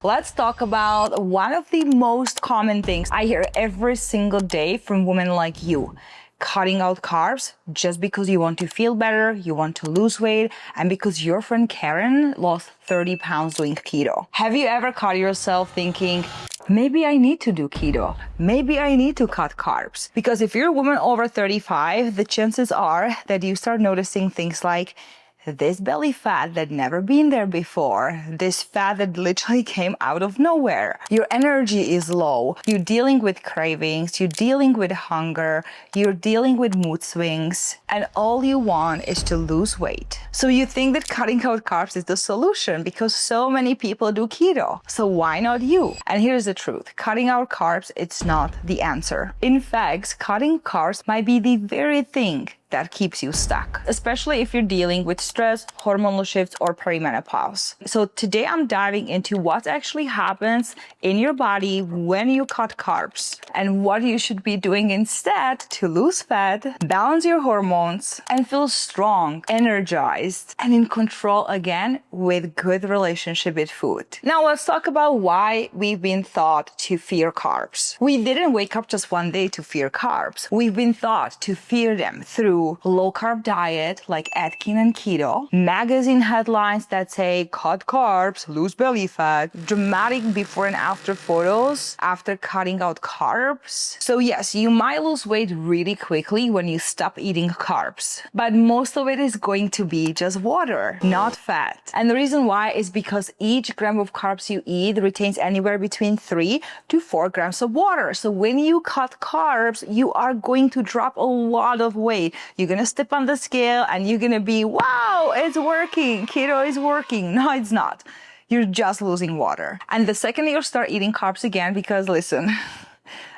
Let's talk about one of the most common things I hear every single day from women like you. Cutting out carbs just because you want to feel better, you want to lose weight, and because your friend Karen lost 30 pounds doing keto. Have you ever caught yourself thinking, maybe I need to do keto. Maybe I need to cut carbs. Because if you're a woman over 35, the chances are that you start noticing things like this belly fat that never been there before, this fat that literally came out of nowhere. Your energy is low. You're dealing with cravings, you're dealing with hunger, you're dealing with mood swings, and all you want is to lose weight. So you think that cutting out carbs is the solution because so many people do keto. So why not you? And here's the truth. Cutting out carbs, it's not the answer. In fact, cutting carbs might be the very thing that keeps you stuck, especially if you're dealing with stress, hormonal shifts, or perimenopause. So today I'm diving into what actually happens in your body when you cut carbs and what you should be doing instead to lose fat, balance your hormones, and feel strong, energized, and in control again with good relationship with food. Now let's talk about why we've been taught to fear carbs. We didn't wake up just one day to fear carbs. We've been taught to fear them through low-carb diet like Atkins and keto, magazine headlines that say cut carbs, lose belly fat, dramatic before and after photos after cutting out carbs. So yes, you might lose weight really quickly when you stop eating carbs, but most of it is going to be just water, not fat. And the reason why is because each gram of carbs you eat retains anywhere between 3 to 4 grams of water. So when you cut carbs, you are going to drop a lot of weight. You're gonna step on the scale and you're gonna be, wow, it's working, keto is working. No, it's not. You're just losing water. And the second you start eating carbs again, because listen,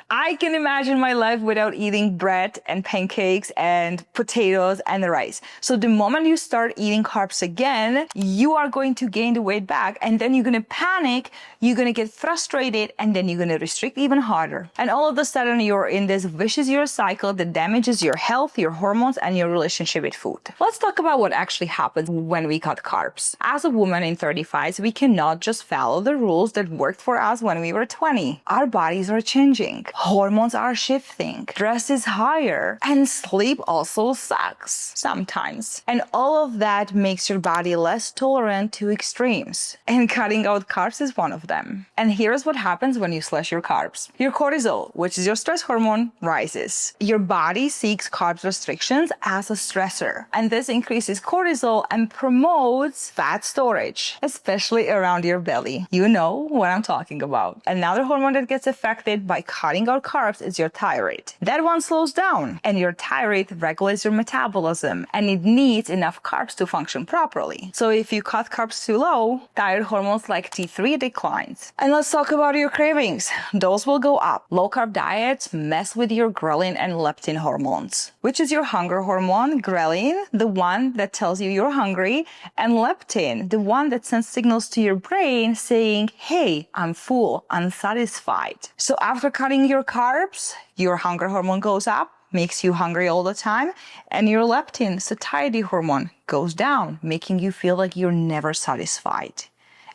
I can imagine my life without eating bread and pancakes and potatoes and rice. So the moment you start eating carbs again, you are going to gain the weight back, and then you're going to panic, you're going to get frustrated, and then you're going to restrict even harder. And all of a sudden you're in this vicious cycle that damages your health, your hormones, and your relationship with food. Let's talk about what actually happens when we cut carbs. As a woman in 35s, we cannot just follow the rules that worked for us when we were 20. Our bodies are changing. Hormones are shifting, stress is higher, and sleep also sucks sometimes. And all of that makes your body less tolerant to extremes. And cutting out carbs is one of them. And here's what happens when you slash your carbs. Your cortisol, which is your stress hormone, rises. Your body seeks carbs restrictions as a stressor. And this increases cortisol and promotes fat storage, especially around your belly. You know what I'm talking about. Another hormone that gets affected by cutting out carbs is your thyroid. That one slows down, and your thyroid regulates your metabolism, and it needs enough carbs to function properly. So if you cut carbs too low, thyroid hormones like T3 declines. And let's talk about your cravings. Those will go up. Low-carb diets mess with your ghrelin and leptin hormones, which is your hunger hormone. Ghrelin, the one that tells you you're hungry, and leptin, the one that sends signals to your brain saying, hey, I'm full, unsatisfied. So after cutting your carbs, your hunger hormone goes up, makes you hungry all the time, and your leptin, satiety hormone, goes down, making you feel like you're never satisfied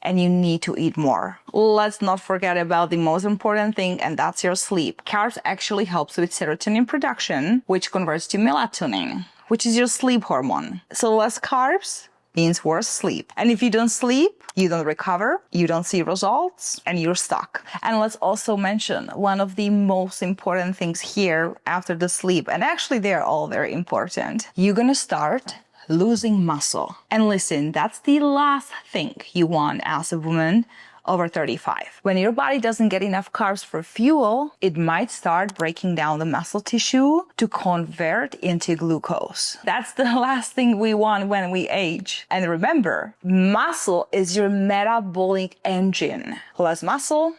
and you need to eat more. Let's not forget about the most important thing, and that's your sleep. Carbs actually helps with serotonin production, which converts to melatonin, which is your sleep hormone. So less carbs means worse sleep. And if you don't sleep, you don't recover, you don't see results, and you're stuck. And let's also mention one of the most important things here after the sleep, and actually they're all very important. You're gonna start losing muscle. And listen, that's the last thing you want as a woman over 35. When your body doesn't get enough carbs for fuel, it might start breaking down the muscle tissue to convert into glucose. That's the last thing we want when we age. And remember, muscle is your metabolic engine. Less muscle,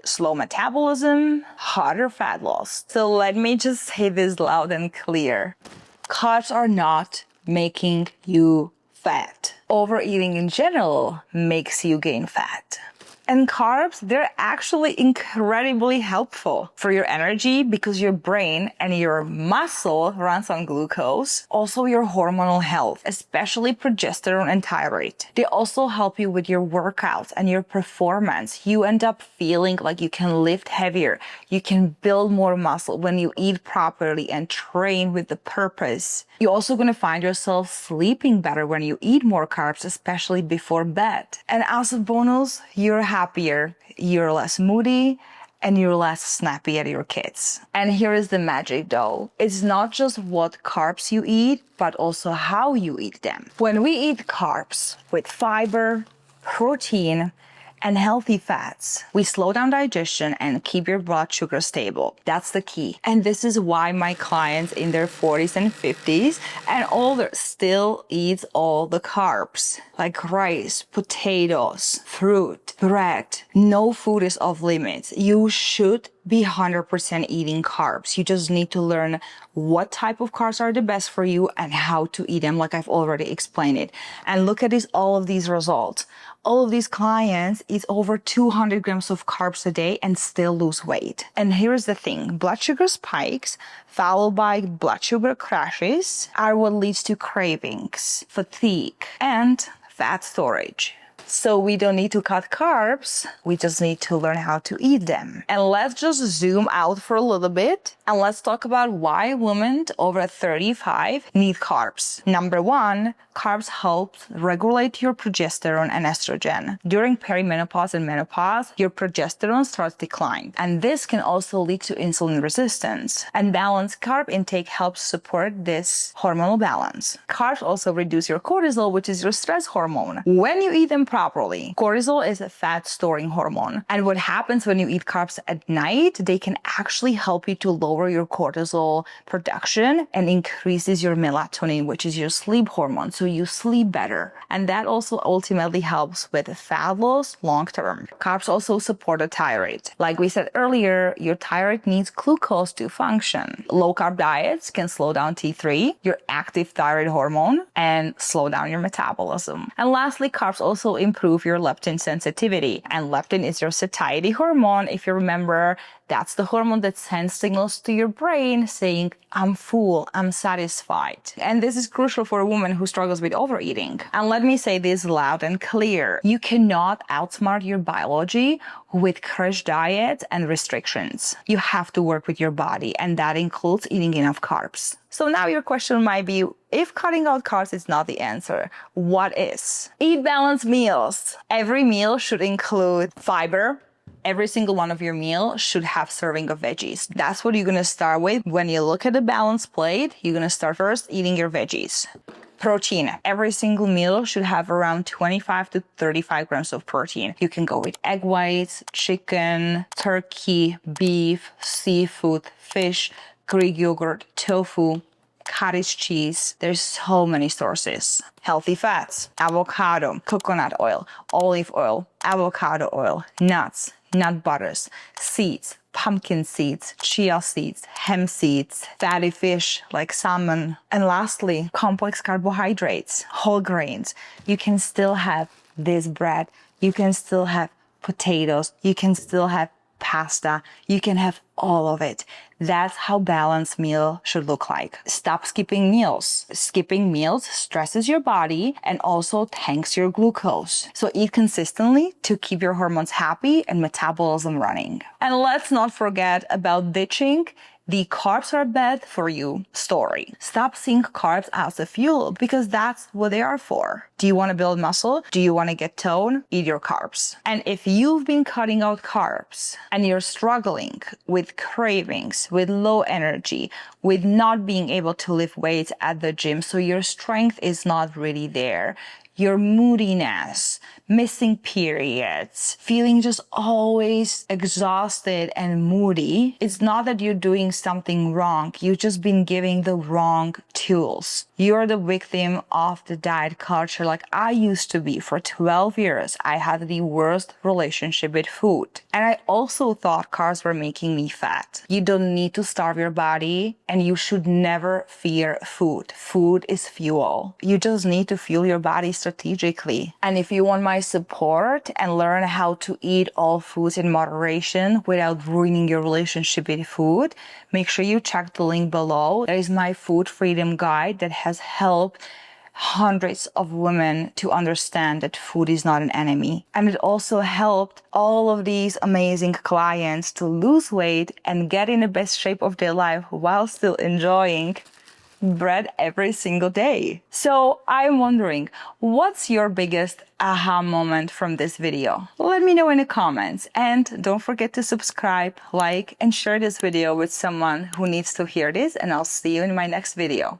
slow metabolism, harder fat loss. So let me just say this loud and clear. Carbs are not making you fat. Overeating in general makes you gain fat. And carbs, they're actually incredibly helpful for your energy because your brain and your muscle runs on glucose. Also your hormonal health, especially progesterone and thyroid. They also help you with your workouts and your performance. You end up feeling like you can lift heavier. You can build more muscle when you eat properly and train with the purpose. You're also going to find yourself sleeping better when you eat more carbs, especially before bed. And as a bonus, you're happier, you're less moody, and you're less snappy at your kids. And here is the magic though. It's not just what carbs you eat, but also how you eat them. When we eat carbs with fiber, protein, and healthy fats, we slow down digestion and keep your blood sugar stable. That's the key. And this is why my clients in their 40s and 50s and older still eat all the carbs, like rice, potatoes, fruit, bread. No food is off limits. You should be 100% eating carbs. You just need to learn what type of carbs are the best for you and how to eat them, like I've already explained it. And look at all of these results. All of these clients eat over 200 grams of carbs a day and still lose weight. And here's the thing, blood sugar spikes followed by blood sugar crashes are what leads to cravings, fatigue, and fat storage. So we don't need to cut carbs, we just need to learn how to eat them. And let's just zoom out for a little bit and let's talk about why women over 35 need carbs. Number one, carbs help regulate your progesterone and estrogen. During perimenopause and menopause, your progesterone starts decline. And this can also lead to insulin resistance. And balanced carb intake helps support this hormonal balance. Carbs also reduce your cortisol, which is your stress hormone. When you eat them properly, cortisol is a fat storing hormone. And what happens when you eat carbs at night, they can actually help you to lower your cortisol production and increases your melatonin, which is your sleep hormone. So you sleep better. And that also ultimately helps with fat loss long term. Carbs also support the thyroid. Like we said earlier, your thyroid needs glucose to function. Low carb diets can slow down T3, your active thyroid hormone, and slow down your metabolism. And lastly, carbs also improve your leptin sensitivity. And leptin is your satiety hormone. If you remember, that's the hormone that sends signals to your brain saying, I'm full, I'm satisfied. And this is crucial for a woman who struggles with overeating. And let me say this loud and clear. You cannot outsmart your biology with crash diet and restrictions. You have to work with your body, and that includes eating enough carbs. So now your question might be, if cutting out carbs is not the answer, what is? Eat balanced meals. Every meal should include fiber. Every single one of your meals should have serving of veggies. That's what you're gonna start with. When you look at the balanced plate, you're gonna start first eating your veggies. Protein. Every single meal should have around 25 to 35 grams of protein. You can go with egg whites, chicken, turkey, beef, seafood, fish, Greek yogurt, tofu, cottage cheese. There's so many sources. Healthy fats, avocado, coconut oil, olive oil, avocado oil, nuts, nut butters, seeds, pumpkin seeds, chia seeds, hemp seeds, fatty fish like salmon. And lastly, complex carbohydrates, whole grains. You can still have this bread. You can still have potatoes. You can still have pasta. You can have all of it. That's how balanced meal should look like. Stop skipping meals. Skipping meals stresses your body and also tanks your glucose. So eat consistently to keep your hormones happy and metabolism running. And let's not forget about ditching the carbs are bad for you story. Stop seeing carbs as a fuel because that's what they are for. Do you want to build muscle? Do you want to get toned? Eat your carbs. And if you've been cutting out carbs and you're struggling with cravings, with low energy, with not being able to lift weights at the gym, so your strength is not really there, your moodiness, missing periods, feeling just always exhausted and moody, it's not that you're doing something wrong. You've just been giving the wrong tools You're the victim of the diet culture like I used to be. For 12 years, I had the worst relationship with food. And I also thought carbs were making me fat. You don't need to starve your body, and you should never fear food. Food is fuel. You just need to fuel your body strategically. And if you want my support and learn how to eat all foods in moderation without ruining your relationship with food, make sure you check the link below. There is my food freedom guide that has helped hundreds of women to understand that food is not an enemy. And it also helped all of these amazing clients to lose weight and get in the best shape of their life while still enjoying bread every single day. So I'm wondering, what's your biggest aha moment from this video? Let me know in the comments, and don't forget to subscribe, like, and share this video with someone who needs to hear this, and I'll see you in my next video.